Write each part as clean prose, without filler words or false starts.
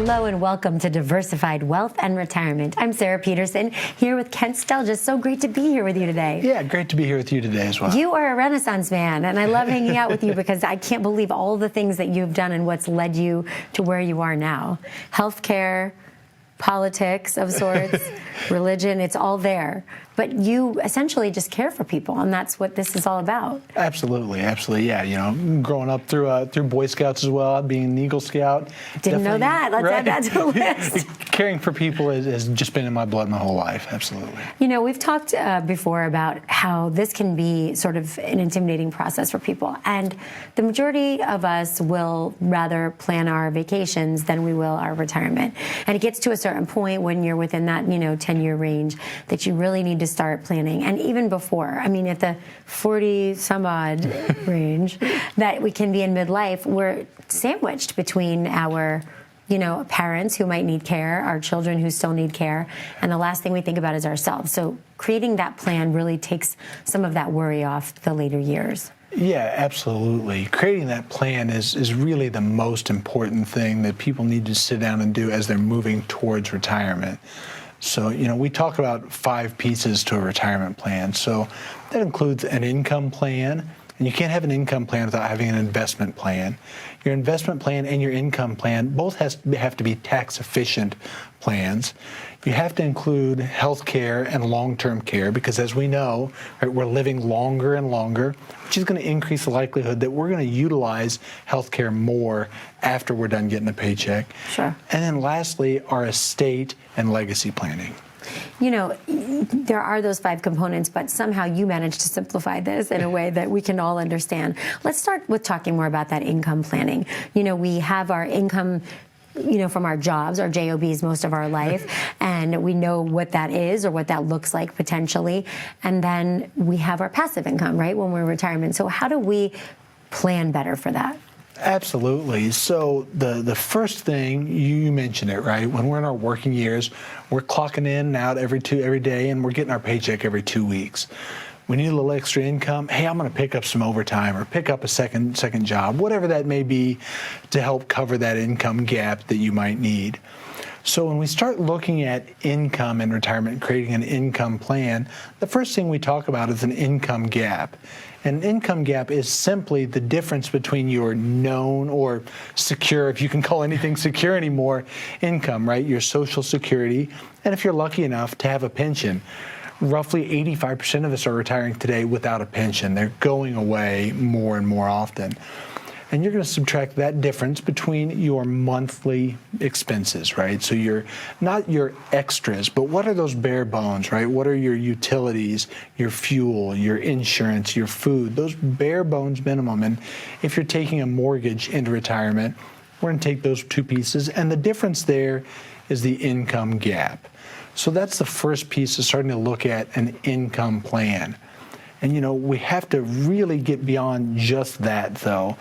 Hello and welcome to Diversified Wealth and Retirement. I'm Sarah Peterson here with Kent Stelgis. So great to be here with you today. Yeah, great to be here with you today as well. You are a Renaissance man, and I love hanging out with you because I can't believe all the things that you've done and what's led you to where you are now. Healthcare, politics of sorts, religion, it's all there. But you essentially just care for people, and that's what this is all about. Absolutely, absolutely. Yeah, you know, growing up through Boy Scouts as well, being an Eagle Scout. Didn't know that. Let's add that to the list. Caring for people has just been in my blood my whole life, absolutely. You know, we've talked before about how this can be sort of an intimidating process for people, and the majority of us will rather plan our vacations than we will our retirement. And it gets to a certain point when you're within that, 10-year range that you really need to start planning. And even before, I mean, at the 40 some odd range that we can be in midlife, we're sandwiched between our parents who might need care, our children who still need care, and the last thing we think about is ourselves. So creating that plan really takes some of that worry off the later years. Yeah, absolutely. Creating that plan is really the most important thing that people need to sit down and do as they're moving towards retirement. So, we talk about 5 pieces to a retirement plan. So that includes an income plan. And you can't have an income plan without having an investment plan. Your investment plan and your income plan both have to be tax efficient plans. You have to include health care and long-term care because, as we know, right, we're living longer and longer, which is going to increase the likelihood that we're going to utilize health care more after we're done getting a paycheck. Sure. And then lastly, our estate and legacy planning. There are those 5 components, but somehow you managed to simplify this in a way that we can all understand. Let's start with talking more about that income planning. We have our income from our jobs, our JOBs most of our life, and we know what that is or what that looks like potentially. And then we have our passive income, right, when we're in retirement. So how do we plan better for that? Absolutely. So the first thing, you mentioned it, right? When we're in our working years, we're clocking in and out every day, and we're getting our paycheck every 2 weeks. We need a little extra income. Hey, I'm going to pick up some overtime or pick up a second job, whatever that may be, to help cover that income gap that you might need. So when we start looking at income and retirement, creating an income plan, the first thing we talk about is an income gap. An income gap is simply the difference between your known or secure, if you can call anything secure anymore, income, right? Your Social Security, and if you're lucky enough to have a pension. Roughly 85% of us are retiring today without a pension. They're going away more and more often. And you're going to subtract that difference between your monthly expenses, right? So you're not your extras, but what are those bare bones, right? What are your utilities, your fuel, your insurance, your food, those bare bones minimum. And if you're taking a mortgage into retirement, we're going to take those 2 pieces. And the difference there is the income gap. So that's the first piece, is starting to look at an income plan. And we have to really get beyond just that, though.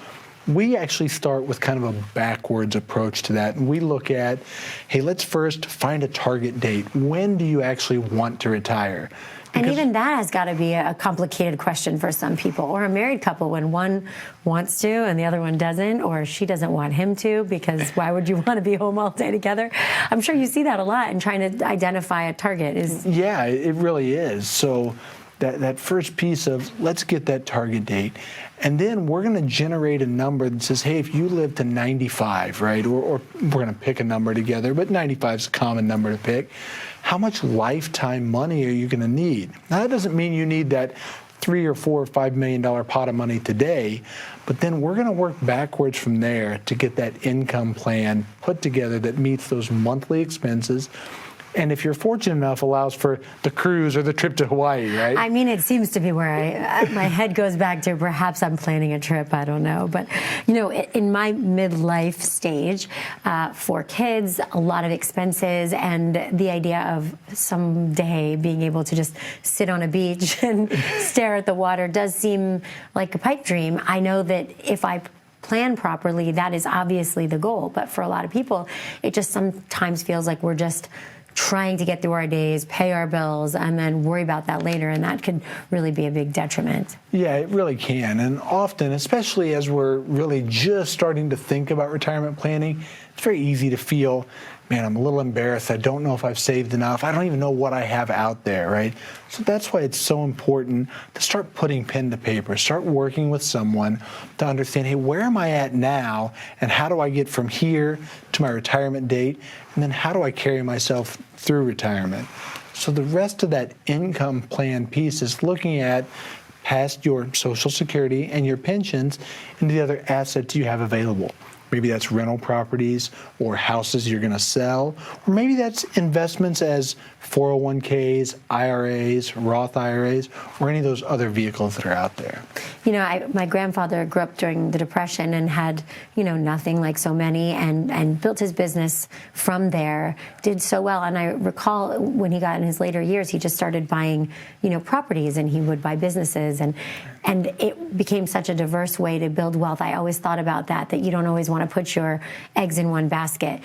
We actually start with kind of a backwards approach to that. And we look at, hey, let's first find a target date. When do you actually want to retire? And even that has got to be a complicated question for some people, or a married couple when one wants to and the other one doesn't, or she doesn't want him to, because why would you want to be home all day together? I'm sure you see that a lot, and trying to identify a target is... Yeah, it really is. So that first piece of let's get that target date. And then we're going to generate a number that says, hey, if you live to 95, right, or we're going to pick a number together, but 95 is a common number to pick. How much lifetime money are you going to need? Now, that doesn't mean you need that $3 or $4 or $5 million pot of money today, but then we're going to work backwards from there to get that income plan put together that meets those monthly expenses. And if you're fortunate enough, allows for the cruise or the trip to Hawaii, right? I mean, it seems to be where my head goes back to. Perhaps I'm planning a trip. I don't know. But, in my midlife stage, 4 kids, a lot of expenses, and the idea of someday being able to just sit on a beach and stare at the water does seem like a pipe dream. I know that if I plan properly, that is obviously the goal. But for a lot of people, it just sometimes feels like we're just trying to get through our days, pay our bills, and then worry about that later, and that could really be a big detriment. Yeah, it really can. And often, especially as we're really just starting to think about retirement planning, it's very easy to feel, man, I'm a little embarrassed. I don't know if I've saved enough. I don't even know what I have out there, right? So that's why it's so important to start putting pen to paper, start working with someone to understand, hey, where am I at now? And how do I get from here to my retirement date? And then how do I carry myself through retirement? So the rest of that income plan piece is looking at past your Social Security and your pensions and the other assets you have available. Maybe that's rental properties or houses you're going to sell, or maybe that's investments as 401ks, IRAs, Roth IRAs, or any of those other vehicles that are out there. You know, my grandfather grew up during the Depression and had, nothing like so many, and built his business from there, did so well. And I recall when he got in his later years, he just started buying, properties, and he would buy businesses, and it became such a diverse way to build wealth. I always thought about that you don't always want to put your eggs in one basket,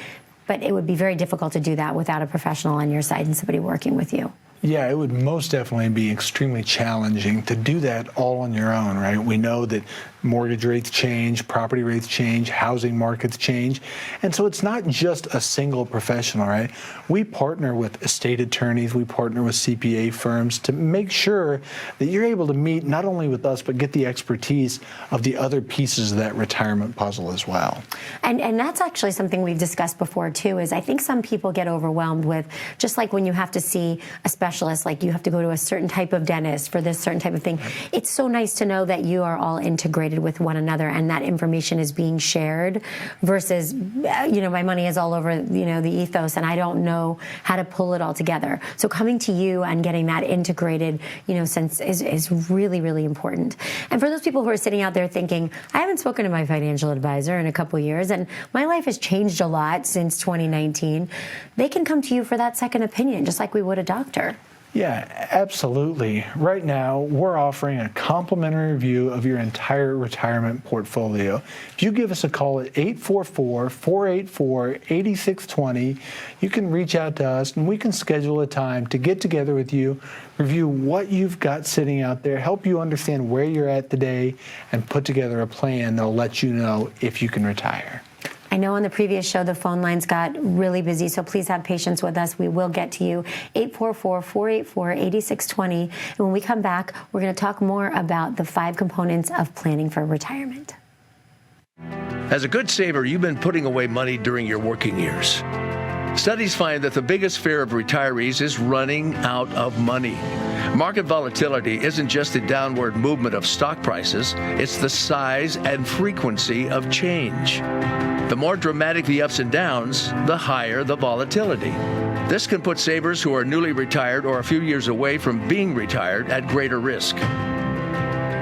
but it would be very difficult to do that without a professional on your side and somebody working with you. Yeah, it would most definitely be extremely challenging to do that all on your own, right? We know that mortgage rates change, property rates change, housing markets change. And so it's not just a single professional, right? We partner with estate attorneys, we partner with CPA firms to make sure that you're able to meet not only with us, but get the expertise of the other pieces of that retirement puzzle as well. And that's actually something we've discussed before too, is I think some people get overwhelmed with, just like when you have to see a specialist, like you have to go to a certain type of dentist for this certain type of thing. It's so nice to know that you are all integrated with one another and that information is being shared versus, my money is all over, the ethos and I don't know how to pull it all together. So coming to you and getting that integrated, sense is really, really important. And for those people who are sitting out there thinking, I haven't spoken to my financial advisor in a couple years and my life has changed a lot since 2019, they can come to you for that second opinion, just like we would a doctor. Yeah, absolutely. Right now, we're offering a complimentary review of your entire retirement portfolio. If you give us a call at 844-484-8620, you can reach out to us and we can schedule a time to get together with you, review what you've got sitting out there, help you understand where you're at today, and put together a plan that'll let you know if you can retire. I know on the previous show the phone lines got really busy, so please have patience with us. We will get to you. 844-484-8620. And when we come back, we're going to talk more about the 5 components of planning for retirement. As a good saver, you've been putting away money during your working years. Studies find that the biggest fear of retirees is running out of money. Market volatility isn't just the downward movement of stock prices, it's the size and frequency of change. The more dramatic the ups and downs, the higher the volatility. This can put savers who are newly retired or a few years away from being retired at greater risk.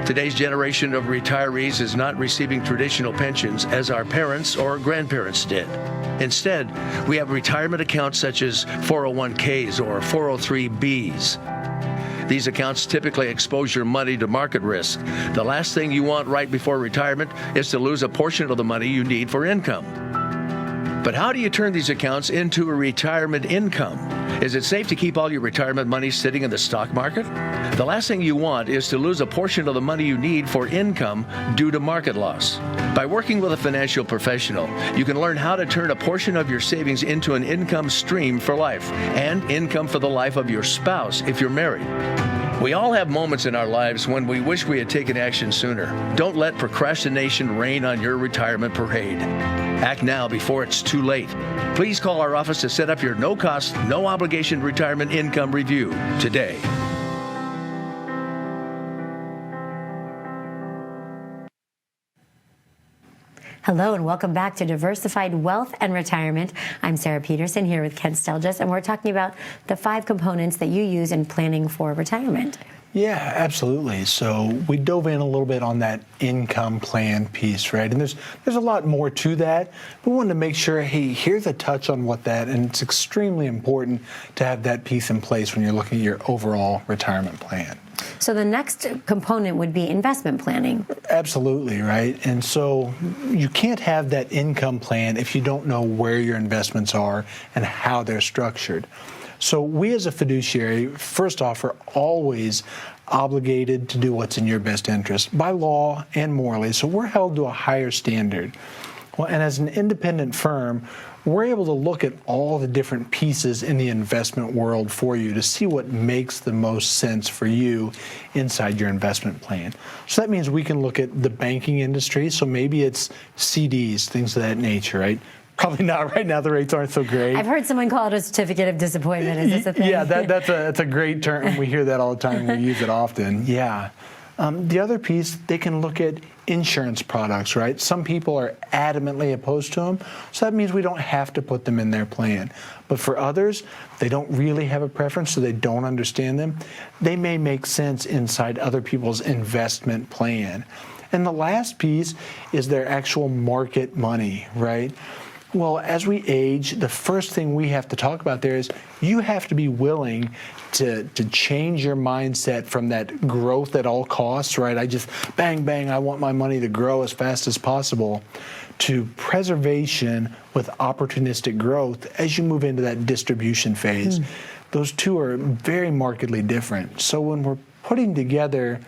Today's generation of retirees is not receiving traditional pensions as our parents or grandparents did. Instead, we have retirement accounts such as 401ks or 403bs. These accounts typically expose your money to market risk. The last thing you want right before retirement is to lose a portion of the money you need for income. But how do you turn these accounts into a retirement income? Is it safe to keep all your retirement money sitting in the stock market? The last thing you want is to lose a portion of the money you need for income due to market loss. By working with a financial professional, you can learn how to turn a portion of your savings into an income stream for life and income for the life of your spouse if you're married. We all have moments in our lives when we wish we had taken action sooner. Don't let procrastination reign on your retirement parade. Act now before it's too late. Please call our office to set up your no-cost, no-obligation retirement income review today. Hello and welcome back to Diversified Wealth and Retirement. I'm Sarah Peterson here with Ken Stelgis, and we're talking about the 5 components that you use in planning for retirement. Yeah, absolutely. So we dove in a little bit on that income plan piece, right? And there's a lot more to that. We wanted to make sure, hey, here's a touch on what that, and it's extremely important to have that piece in place when you're looking at your overall retirement plan. So the next component would be investment planning. Absolutely, right? And so you can't have that income plan if you don't know where your investments are and how they're structured. So we as a fiduciary, first off, are always obligated to do what's in your best interest by law and morally. So we're held to a higher standard. Well, and as an independent firm, we're able to look at all the different pieces in the investment world for you to see what makes the most sense for you inside your investment plan. So that means we can look at the banking industry. So maybe it's CDs, things of that nature, right? Probably not right now. The rates aren't so great. I've heard someone call it a certificate of disappointment. Is this a thing? Yeah, that's a great term. We hear that all the time. We use it often. Yeah. The other piece, they can look at insurance products, right? Some people are adamantly opposed to them, so that means we don't have to put them in their plan. But for others, they don't really have a preference, so they don't understand them. They may make sense inside other people's investment plan. And the last piece is their actual market money, right? Well, as we age, the first thing we have to talk about there is you have to be willing to change your mindset from that growth at all costs, right? I just bang, bang, I want my money to grow as fast as possible, to preservation with opportunistic growth as you move into that distribution phase. Those two are very markedly different. So when we're putting together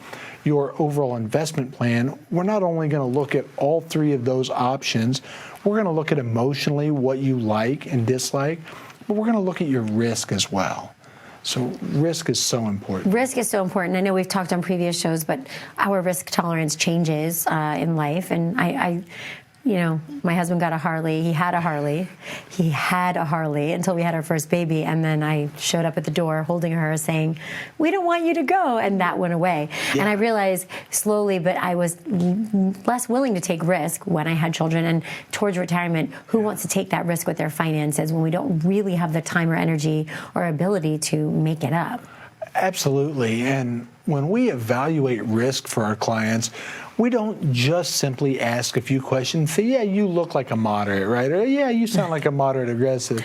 your overall investment plan, we're not only going to look at all three of those options, we're going to look at emotionally what you like and dislike, but we're going to look at your risk as well. So risk is so important. Risk is so important. I know we've talked on previous shows, but our risk tolerance changes in life. And I you know, my husband got a Harley. He had a Harley. He had a Harley until we had our first baby. And then I showed up at the door holding her saying, we don't want you to go. And that went away. Yeah. And I realized slowly, but I was less willing to take risk when I had children. And towards retirement, who wants to take that risk with their finances when we don't really have the time or energy or ability to make it up? Absolutely. And when we evaluate risk for our clients, we don't just simply ask a few questions, say, yeah, you look like a moderate, right? Or yeah, you sound like a moderate aggressive.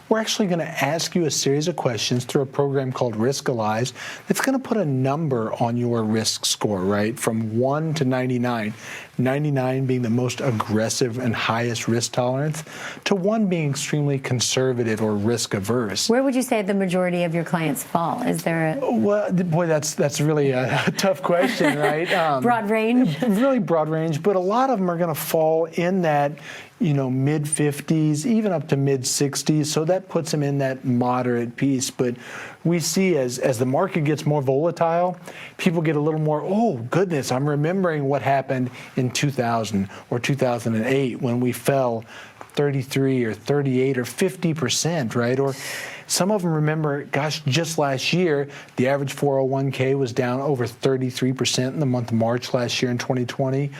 We're actually going to ask you a series of questions through a program called Riskalyze that's going to put a number on your risk score, right? From 1 to 99. 99 being the most aggressive and highest risk tolerance, to 1 being extremely conservative or risk averse. Where would you say the majority of your clients fall? Is there a... Well, boy, that's really a tough question, right? Broad range? Really broad range, but a lot of them are going to fall in that, you know, mid-50s, even up to mid-60s, so that puts them in that moderate piece. But we see as the market gets more volatile, people get a little more, oh, goodness, I'm remembering what happened in 2000 or 2008 when we fell 33 or 38 or 50%, right? Or some of them remember, gosh, just last year, the average 401k was down over 33% in the month of March last year in 2020.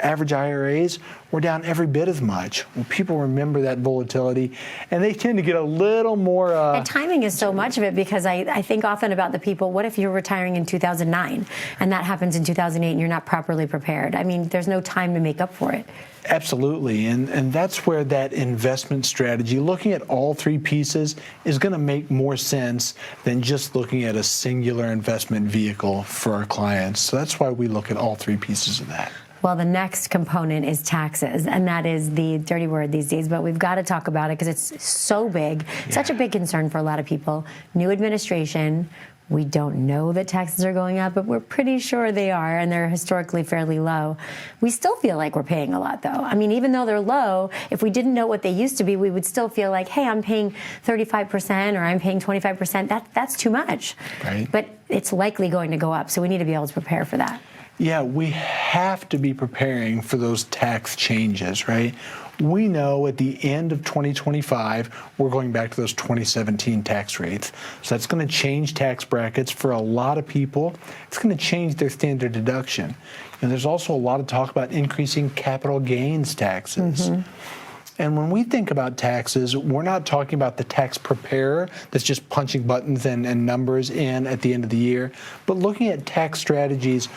Average IRAs were down every bit as much. Well, people remember that volatility, and they tend to get a little more... And timing is so much of it, because I think often about the people, what if you're retiring in 2009, and that happens in 2008, and you're not properly prepared? I mean, there's no time to make up for it. Absolutely, and that's where that investment strategy, looking at all three pieces, is going to make more sense than just looking at a singular investment vehicle for our clients. So that's why we look at all three pieces of that. Well, the next component is taxes, and that is the dirty word these days, but we've got to talk about it because it's so big, such a big concern for a lot of people. New administration. We don't know that taxes are going up, but we're pretty sure they are, and they're historically fairly low. We still feel like we're paying a lot, though. I mean, even though they're low, if we didn't know what they used to be, we would still feel like, hey, I'm paying 35% or I'm paying 25%. That's too much. Right. But it's likely going to go up, so we need to be able to prepare for that. Yeah, we have to be preparing for those tax changes, right? We know at the end of 2025, we're going back to those 2017 tax rates. So that's going to change tax brackets for a lot of people. It's going to change their standard deduction. And there's also a lot of talk about increasing capital gains taxes. Mm-hmm. And when we think about taxes, we're not talking about the tax preparer that's just punching buttons and numbers in at the end of the year, but looking at tax strategies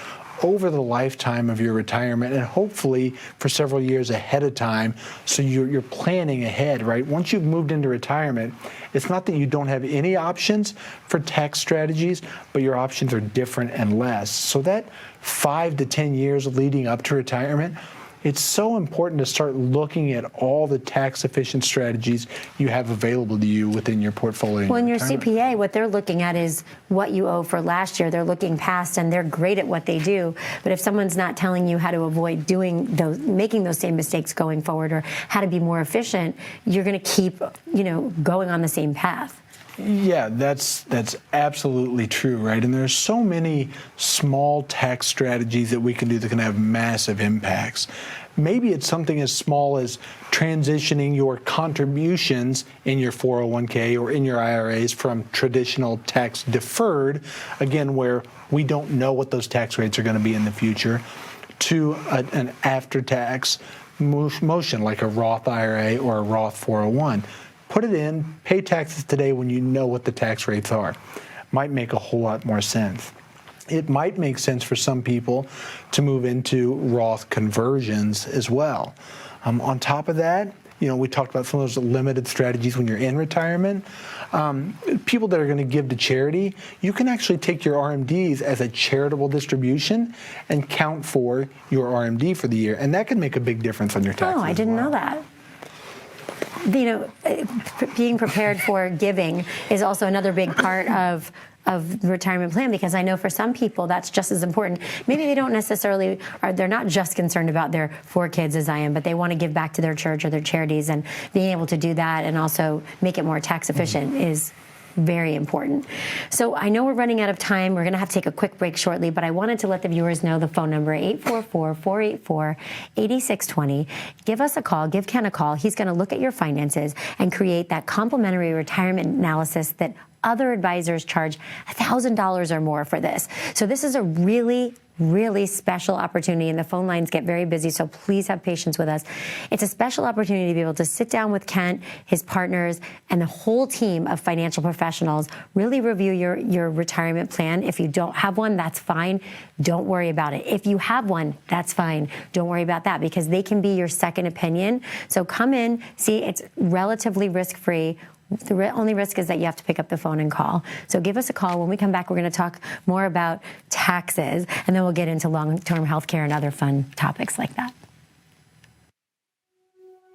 over the lifetime of your retirement, and hopefully for several years ahead of time, so you're planning ahead, right? Once you've moved into retirement, it's not that you don't have any options for tax strategies, but your options are different and less. So that 5 to 10 years leading up to retirement, it's so important to start looking at all the tax efficient strategies you have available to you within your portfolio. Well, in your CPA, what they're looking at is what you owe for last year. They're looking past, and they're great at what they do. But if someone's not telling you how to avoid making those same mistakes going forward, or how to be more efficient, you're going to keep, going on the same path. Yeah, that's absolutely true, right? And there's so many small tax strategies that we can do that can have massive impacts. Maybe it's something as small as transitioning your contributions in your 401k or in your IRAs from traditional tax deferred, again, where we don't know what those tax rates are going to be in the future, to an after-tax motion like a Roth IRA or a Roth 401. Put it in, pay taxes today when you know what the tax rates are. Might make a whole lot more sense. It might make sense for some people to move into Roth conversions as well. On top of that, we talked about some of those limited strategies when you're in retirement. People that are going to give to charity, you can actually take your RMDs as a charitable distribution and count for your RMD for the year. And that can make a big difference on your taxes. Oh, I didn't know that. Being prepared for giving is also another big part of the retirement plan, because I know for some people that's just as important. Maybe they don't necessarily, they're not just concerned about their 4 kids as I am, but they want to give back to their church or their charities, and being able to do that and also make it more tax efficient is very important. So I know we're running out of time. We're going to have to take a quick break shortly, but I wanted to let the viewers know the phone number, 844-484-8620. Give us a call. Give Ken a call. He's going to look at your finances and create that complimentary retirement analysis that other advisors charge $1,000 or more for this. So this is a really special opportunity, and the phone lines get very busy, so please have patience with us. It's a special opportunity to be able to sit down with Kent, his partners, and the whole team of financial professionals, really review your retirement plan. If you don't have one, that's fine. Don't worry about it. If you have one, that's fine. Don't worry about that, because they can be your second opinion. So come in, see, it's relatively risk-free. The only risk is that you have to pick up the phone and call. So give us a call. When we come back, we're going to talk more about taxes, and then we'll get into long-term health care and other fun topics like that.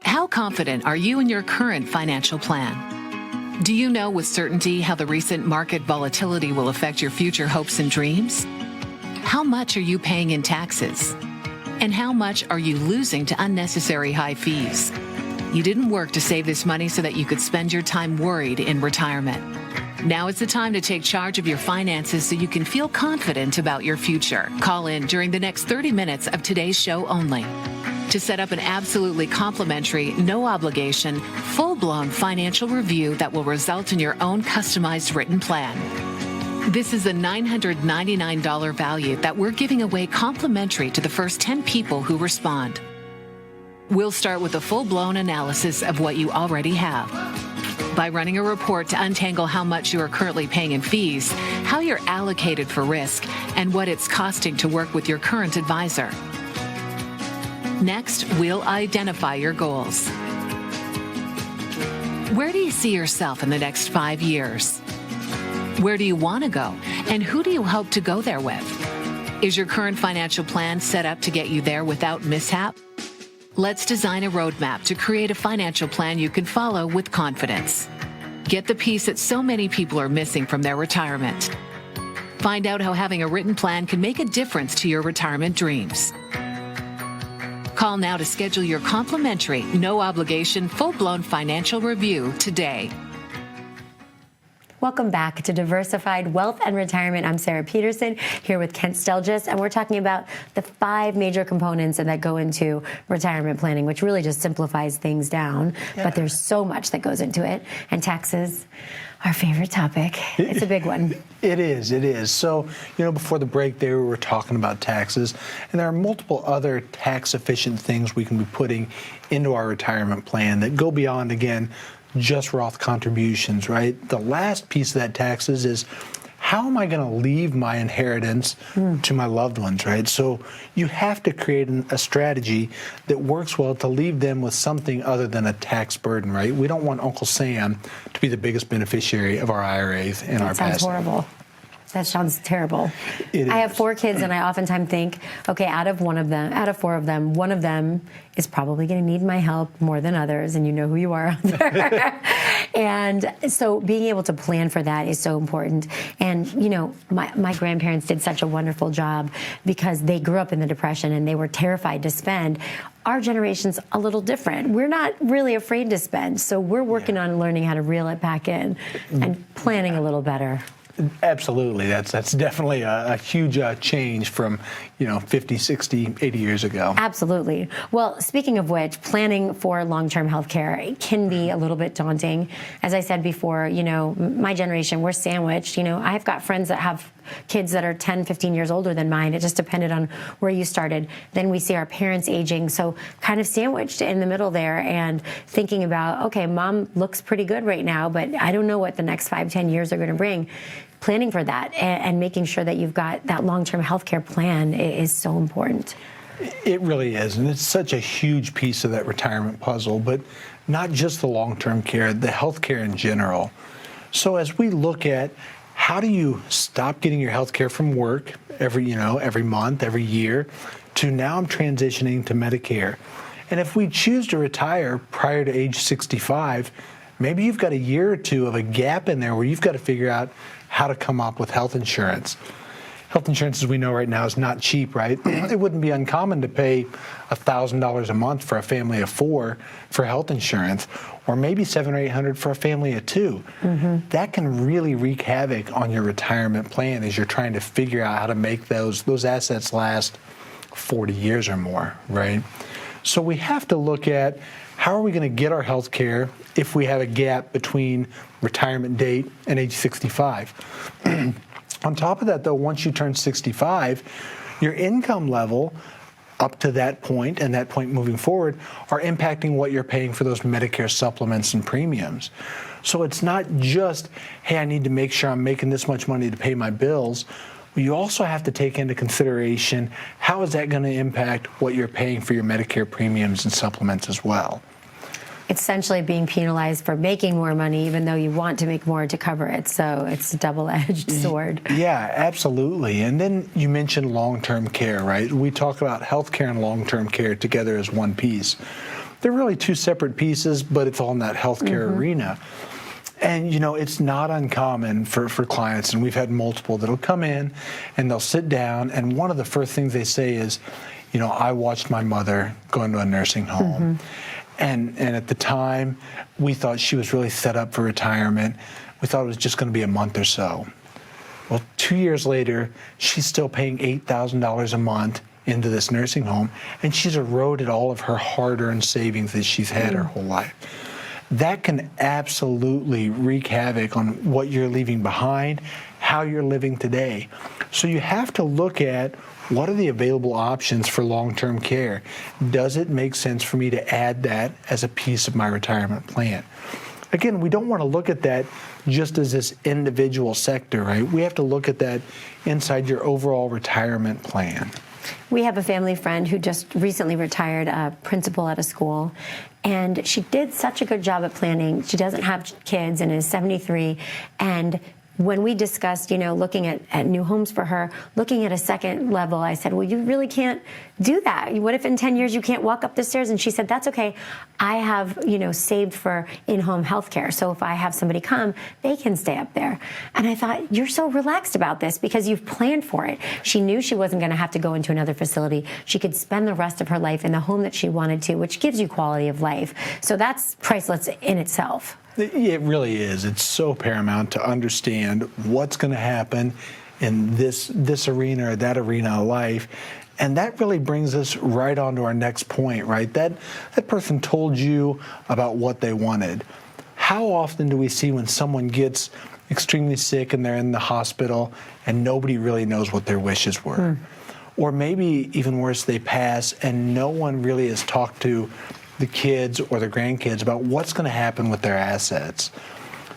How confident are you in your current financial plan? Do you know with certainty how the recent market volatility will affect your future hopes and dreams? How much are you paying in taxes? And how much are you losing to unnecessary high fees? You didn't work to save this money so that you could spend your time worried in retirement. Now is the time to take charge of your finances so you can feel confident about your future. Call in during the next 30 minutes of today's show only to set up an absolutely complimentary, no obligation, full-blown financial review that will result in your own customized written plan. This is a $999 value that we're giving away complimentary to the first 10 people who respond. We'll start with a full-blown analysis of what you already have by running a report to untangle how much you are currently paying in fees, how you're allocated for risk, and what it's costing to work with your current advisor. Next, we'll identify your goals. Where do you see yourself in the next 5 years? Where do you want to go, and who do you hope to go there with? Is your current financial plan set up to get you there without mishap? Let's design a roadmap to create a financial plan you can follow with confidence. Get the piece that so many people are missing from their retirement. Find out how having a written plan can make a difference to your retirement dreams. Call now to schedule your complimentary, no obligation, full-blown financial review today. Welcome back to Diversified Wealth and Retirement. I'm Sarah Peterson here with Kent Stelgis, and we're talking about the 5 major components that go into retirement planning, which really just simplifies things down. Yeah. But there's so much that goes into it, and taxes, our favorite topic. It's a big one. It is. So, before the break there, we were talking about taxes, and there are multiple other tax-efficient things we can be putting into our retirement plan that go beyond, again, just Roth contributions, right? The last piece of that taxes is, how am I going to leave my inheritance to my loved ones, right? So you have to create a strategy that works well to leave them with something other than a tax burden, right? We don't want Uncle Sam to be the biggest beneficiary of our IRAs and our passing. Sounds horrible. That sounds terrible. I have 4 kids, and I oftentimes think, okay, out of 4 of them, one of them is probably going to need my help more than others, and you know who you are out there. And so being able to plan for that is so important. And, you know, my grandparents did such a wonderful job because they grew up in the Depression and they were terrified to spend. Our generation's a little different. We're not really afraid to spend, so we're working on learning how to reel it back in and planning a little better. Absolutely. That's definitely a huge change from, 50, 60, 80 years ago. Absolutely. Well, speaking of which, planning for long-term health care can be a little bit daunting. As I said before, my generation, we're sandwiched. I've got friends that have kids that are 10, 15 years older than mine. It just depended on where you started. Then we see our parents aging, so kind of sandwiched in the middle there and thinking about, okay, mom looks pretty good right now, but I don't know what the next 5, 10 years are going to bring. Planning for that and making sure that you've got that long-term health care plan is so important. It really is, and it's such a huge piece of that retirement puzzle, but not just the long-term care, the health care in general. So as we look at how do you stop getting your health care from work every month, every year, to now I'm transitioning to Medicare. And if we choose to retire prior to age 65, maybe you've got a year or two of a gap in there where you've got to figure out how to come up with health insurance. Health insurance, as we know right now, is not cheap, right? It wouldn't be uncommon to pay $1,000 a month for a family of 4 for health insurance, or maybe $700 or $800 for a family of 2. Mm-hmm. That can really wreak havoc on your retirement plan as you're trying to figure out how to make those assets last 40 years or more, right? So we have to look at how are we going to get our health care if we have a gap between retirement date and age 65. On top of that, though, once you turn 65, your income level up to that point and that point moving forward are impacting what you're paying for those Medicare supplements and premiums. So it's not just, hey, I need to make sure I'm making this much money to pay my bills. You also have to take into consideration how is that going to impact what you're paying for your Medicare premiums and supplements as well. It's essentially being penalized for making more money, even though you want to make more to cover it. So it's a double-edged sword. Yeah, absolutely. And then you mentioned long-term care, right? We talk about healthcare and long-term care together as one piece. They're really 2 separate pieces, but it's all in that healthcare arena. And, it's not uncommon for clients, and we've had multiple that'll come in and they'll sit down, and one of the first things they say is, I watched my mother go into a nursing home. Mm-hmm. And at the time, we thought she was really set up for retirement. We thought it was just going to be a month or so. Well, 2 years later, she's still paying $8,000 a month into this nursing home, and she's eroded all of her hard-earned savings that she's had her whole life. That can absolutely wreak havoc on what you're leaving behind, how you're living today. So you have to look at what are the available options for long-term care? Does it make sense for me to add that as a piece of my retirement plan? Again, we don't want to look at that just as this individual sector, right? We have to look at that inside your overall retirement plan. We have a family friend who just recently retired, a principal at a school, and she did such a good job at planning. She doesn't have kids and is 73, and when we discussed, looking at new homes for her, looking at a second level, I said, well, you really can't do that. What if in 10 years you can't walk up the stairs? And she said, that's okay. I have, saved for in-home health care. So if I have somebody come, they can stay up there. And I thought, you're so relaxed about this because you've planned for it. She knew she wasn't going to have to go into another facility. She could spend the rest of her life in the home that she wanted to, which gives you quality of life. So that's priceless in itself. It really is. It's so paramount to understand what's going to happen in this arena or that arena of life. And that really brings us right on to our next point, right? That person told you about what they wanted. How often do we see when someone gets extremely sick and they're in the hospital and nobody really knows what their wishes were? Or maybe even worse, they pass and no one really has talked to the kids or the grandkids about what's going to happen with their assets.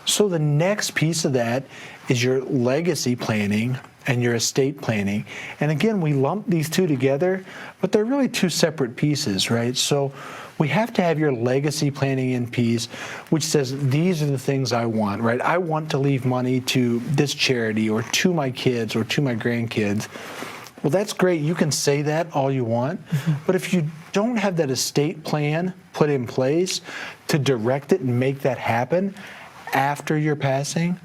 So the next piece of that is your legacy planning and your estate planning. And again, we lump these two together, but they're really two separate pieces, right? So we have to have your legacy planning in piece, which says, these are the things I want, right? I want to leave money to this charity or to my kids or to my grandkids. Well, that's great. You can say that all you want. But if you don't have that estate plan put in place to direct it and make that happen after your passing,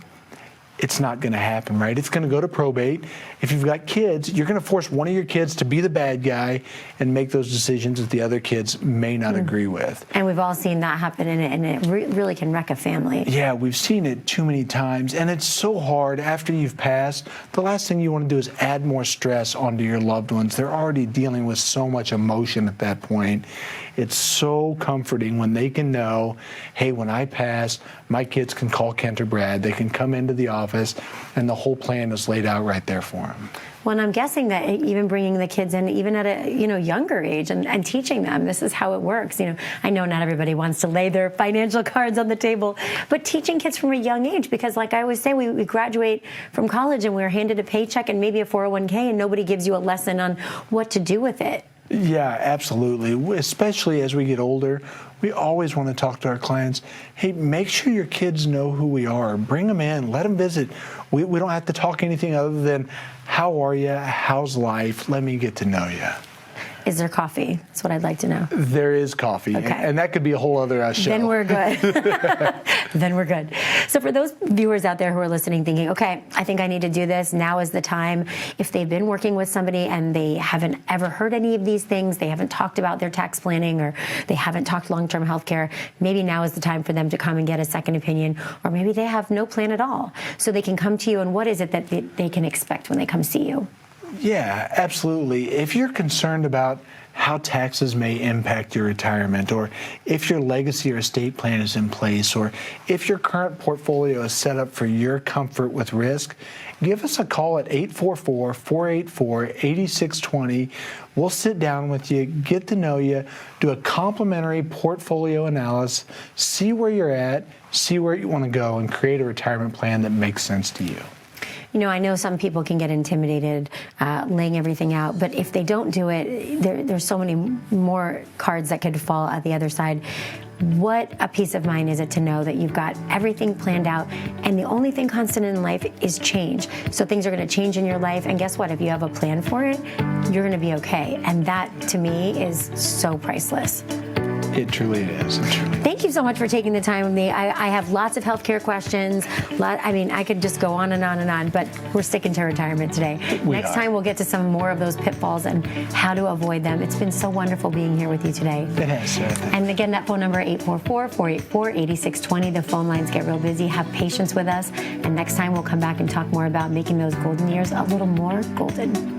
it's not going to happen, right? It's going to go to probate. If you've got kids, you're going to force one of your kids to be the bad guy and make those decisions that the other kids may not agree with. And we've all seen that happen, and it really can wreck a family. Yeah, we've seen it too many times, and it's so hard after you've passed. The last thing you want to do is add more stress onto your loved ones. They're already dealing with so much emotion at that point. It's so comforting when they can know, hey, when I pass, my kids can call Kent or Brad. They can come into the office, and the whole plan is laid out right there for them. Well, and I'm guessing that even bringing the kids in, even at a younger age, and teaching them this is how it works. I know not everybody wants to lay their financial cards on the table, but teaching kids from a young age, because like I always say, we graduate from college and we're handed a paycheck and maybe a 401k, and nobody gives you a lesson on what to do with it. Yeah, absolutely. Especially as we get older, we always want to talk to our clients. Hey, make sure your kids know who we are. Bring them in. Let them visit. We don't have to talk anything other than, how are you? How's life? Let me get to know you. Is there coffee? That's what I'd like to know. There is coffee, okay. and that could be a whole other show. Then we're good. Then we're good. So for those viewers out there who are listening thinking, okay, I think I need to do this, now is the time. If they've been working with somebody and they haven't ever heard any of these things, they haven't talked about their tax planning, or they haven't talked long-term health care, maybe now is the time for them to come and get a second opinion, or maybe they have no plan at all. So they can come to you, and what is it that they can expect when they come see you? Yeah, absolutely. If you're concerned about how taxes may impact your retirement, or if your legacy or estate plan is in place, or if your current portfolio is set up for your comfort with risk, give us a call at 844-484-8620. We'll sit down with you, get to know you, do a complimentary portfolio analysis, see where you're at, see where you want to go, and create a retirement plan that makes sense to you. I know some people can get intimidated laying everything out, but if they don't do it, there's so many more cards that could fall at the other side. What a peace of mind is it to know that you've got everything planned out, and the only thing constant in life is change. So things are going to change in your life, and guess what? If you have a plan for it, you're going to be okay. And that, to me, is so priceless. It truly is. Thank you so much for taking the time with me. I have lots of healthcare questions. I could just go on and on and on, but we're sticking to retirement today. Next time we'll get to some more of those pitfalls and how to avoid them. It's been so wonderful being here with you today. It has, Sarah. And again, that phone number, 844-484-8620. The phone lines get real busy. Have patience with us. And next time we'll come back and talk more about making those golden years a little more golden.